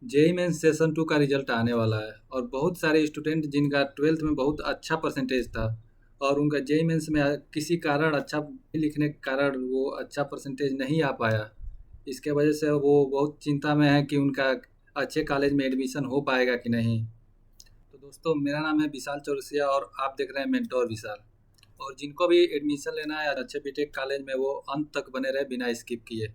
JEE main session 2 का result आने वाला है और बहुत सारे स्टूडेंट जिनका 12th में बहुत अच्छा परसेंटेज था और उनका जेई मेंस में किसी कारण अच्छा लिखने के कारण वो अच्छा परसेंटेज नहीं आ पाया। इसके वजह से वो बहुत चिंता में है कि उनका अच्छे कॉलेज में एडमिशन हो पाएगा कि नहीं। तो दोस्तों, मेरा नाम है विशाल चौरसिया और आप देख रहे हैं मेंटोर विशाल। और जिनको भी एडमिशन लेना है अच्छे बीटेक कॉलेज में, वो अंत तक बने रहे बिना स्किप किए।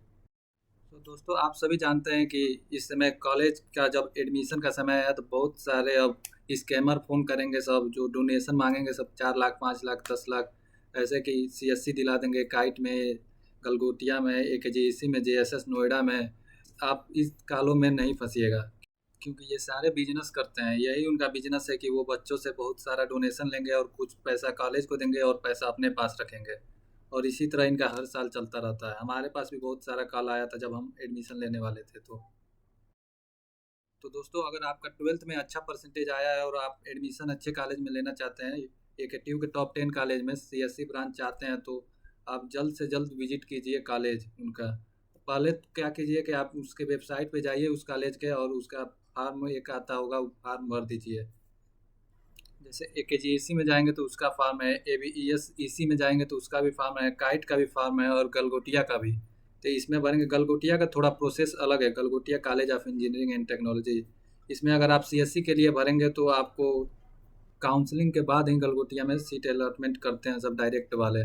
तो दोस्तों, आप सभी जानते हैं कि इस समय कॉलेज का जब एडमिशन का समय है तो बहुत सारे अब स्कैमर फ़ोन करेंगे, सब जो डोनेशन मांगेंगे, सब 4 लाख 5 लाख 10 लाख, ऐसे कि सीएससी दिला देंगे, काइट में, गलगोटिया में, एकेजीईसी में, जेएसएस नोएडा में। आप इस कालों में नहीं फंसिएगा, क्योंकि ये सारे बिजनेस करते हैं। यही उनका बिजनेस है कि वो बच्चों से बहुत सारा डोनेशन लेंगे और कुछ पैसा कॉलेज को देंगे और पैसा अपने पास रखेंगे। और इसी तरह इनका हर साल चलता रहता है। हमारे पास भी बहुत सारा कॉल आया था जब हम एडमिशन लेने वाले थे। तो दोस्तों, अगर आपका 12th में अच्छा परसेंटेज आया है और आप एडमिशन अच्छे कॉलेज में लेना चाहते हैं, एकेटीयू के टॉप 10 कॉलेज में सीएससी ब्रांच चाहते हैं, तो आप जल्द से जल्द विजिट कीजिए कॉलेज उनका। पहले तो क्या कीजिए कि आप उसके वेबसाइट पे जाइए उस कॉलेज के, और उसका फॉर्म एक आता होगा, वो फॉर्म भर दीजिए। जैसे एकेजीईसी में जाएंगे तो उसका फॉर्म है, एबीईएस ईसी में जाएंगे तो उसका भी फॉर्म है, काइट का भी फॉर्म है और गलगोटिया का भी। तो इसमें भरेंगे। गलगोटिया का थोड़ा प्रोसेस अलग है, Galgotia college of engineering and technology. इसमें अगर आप सीएससी के लिए भरेंगे तो आपको काउंसलिंग के बाद ही गलगोटिया में सीट अलॉटमेंट करते हैं सब डायरेक्ट वाले।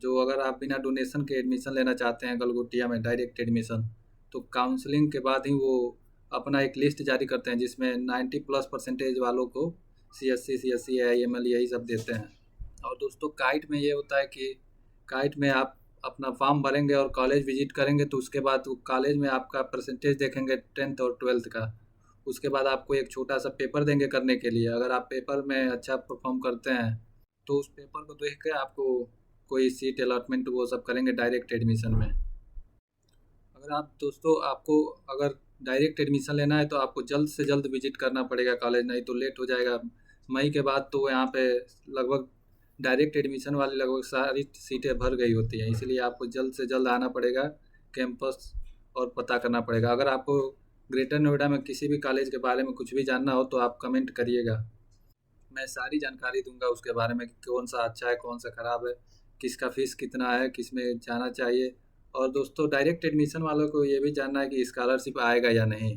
जो अगर आप बिना डोनेशन के एडमिशन लेना चाहते हैं गलगोटिया में डायरेक्ट एडमिशन, तो काउंसलिंग के बाद ही वो अपना एक लिस्ट जारी करते हैं जिसमें 90+ परसेंटेज वालों को C S C I M L यही सब देते हैं। और दोस्तों, काइट में ये होता है कि काइट में आप अपना फॉर्म भरेंगे और कॉलेज विजिट करेंगे तो उसके बाद वो कॉलेज में आपका परसेंटेज देखेंगे 10th और 12th का। उसके बाद आपको एक छोटा सा पेपर देंगे करने के लिए। अगर आप पेपर में अच्छा परफॉर्म करते हैं तो उस पेपर को देख के आपको कोई सीट अलॉटमेंट वो सब करेंगे डायरेक्ट एडमिशन में। अगर आप दोस्तों, आपको अगर डायरेक्ट एडमिशन लेना है तो आपको जल्द से जल्द विजिट करना पड़ेगा कॉलेज, नहीं तो लेट हो जाएगा। मई के बाद तो यहाँ पे लगभग डायरेक्ट एडमिशन वाली लगभग सारी सीटें भर गई होती हैं, इसलिए आपको जल्द से जल्द आना पड़ेगा कैंपस और पता करना पड़ेगा। अगर आपको ग्रेटर नोएडा में किसी भी कॉलेज के बारे में कुछ भी जानना हो तो आप कमेंट करिएगा, मैं सारी जानकारी दूंगा उसके बारे में कि कौन सा अच्छा है कौन सा ख़राब है, किसका फ़ीस कितना है, किस में जाना चाहिए। और दोस्तों, डायरेक्ट एडमिशन वालों को ये भी जानना है कि स्कॉलरशिप आएगा या नहीं।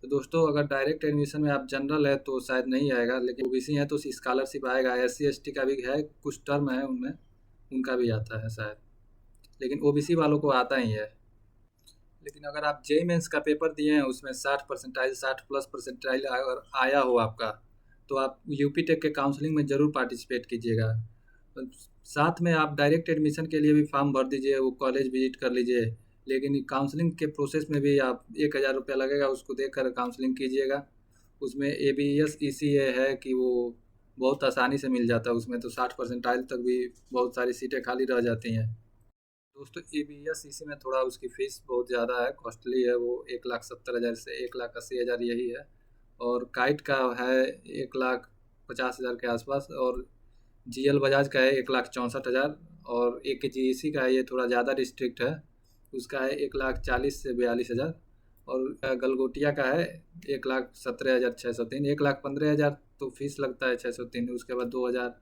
तो दोस्तों, अगर डायरेक्ट एडमिशन में आप जनरल है तो शायद नहीं आएगा, लेकिन ओबीसी है तो स्कॉलरशिप आएगा। एससी एसटी का भी है, कुछ टर्म है उनमें, उनका भी आता है शायद, लेकिन ओबीसी वालों को आता ही है। लेकिन अगर आप जेई मेंस का पेपर दिए हैं, उसमें 60 परसेंटाइल 60+ परसेंटाइल अगर आया हो आपका, तो आप यूपी टेक के काउंसलिंग में ज़रूर पार्टिसिपेट कीजिएगा। तो साथ में आप डायरेक्ट एडमिशन के लिए भी फॉर्म भर दीजिए, वो कॉलेज विजिट कर लीजिए। लेकिन काउंसलिंग के प्रोसेस में भी आप 1,000 रुपया लगेगा, उसको देकर काउंसलिंग कीजिएगा। उसमें ए बी एस ई सी ए है कि वो बहुत आसानी से मिल जाता है, उसमें तो 60 परसेंटाइल तक भी बहुत सारी सीटें खाली रह जाती हैं। दोस्तों, ए बी एस सी सी में थोड़ा उसकी फ़ीस बहुत ज़्यादा है, कॉस्टली है। वो 1,70,000 से 1,80,000 यही है। और काइट का है 1,50,000 के आसपास। और जीएल बजाज का है 1,64,000। और ए के जी ई सी का है, ये थोड़ा ज़्यादा डिस्ट्रिक्ट है, उसका है 1,40,000 से 42,000। और गलगोटिया का है 1,17,603। 1,15,000 तो फीस लगता है 603, उसके बाद 2,000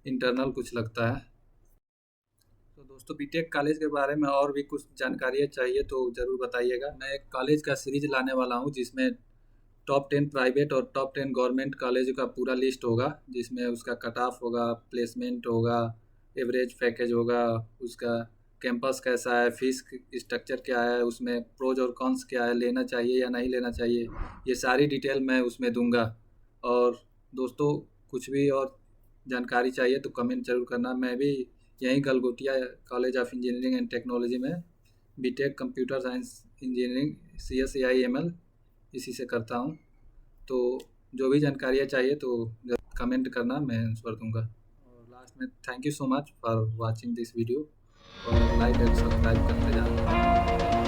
इंटरनल कुछ लगता है। तो दोस्तों, बीटेक कॉलेज के बारे में और भी कुछ जानकारियाँ चाहिए तो ज़रूर बताइएगा। मैं एक कॉलेज का सीरीज लाने वाला हूँ जिसमें टॉप 10 प्राइवेट और टॉप 10 गवर्नमेंट कॉलेज का पूरा लिस्ट होगा, जिसमें उसका कट ऑफ होगा, प्लेसमेंट होगा, एवरेज पैकेज होगा, उसका कैंपस कैसा है, फीस स्ट्रक्चर क्या है, उसमें प्रोज और कॉन्स क्या है, लेना चाहिए या नहीं लेना चाहिए, ये सारी डिटेल मैं उसमें दूंगा। और दोस्तों, कुछ भी और जानकारी चाहिए तो कमेंट जरूर करना। मैं भी यहीं Galgotia college of engineering and technology में BTech computer science engineering CSAIML इसी से करता हूँ। तो जो भी जानकारियाँ चाहिए तो कमेंट करना, मैं आंसर दूंगा। और लास्ट में thank you so much for watching this video, और लाइक एंड सब्सक्राइब करते जाना।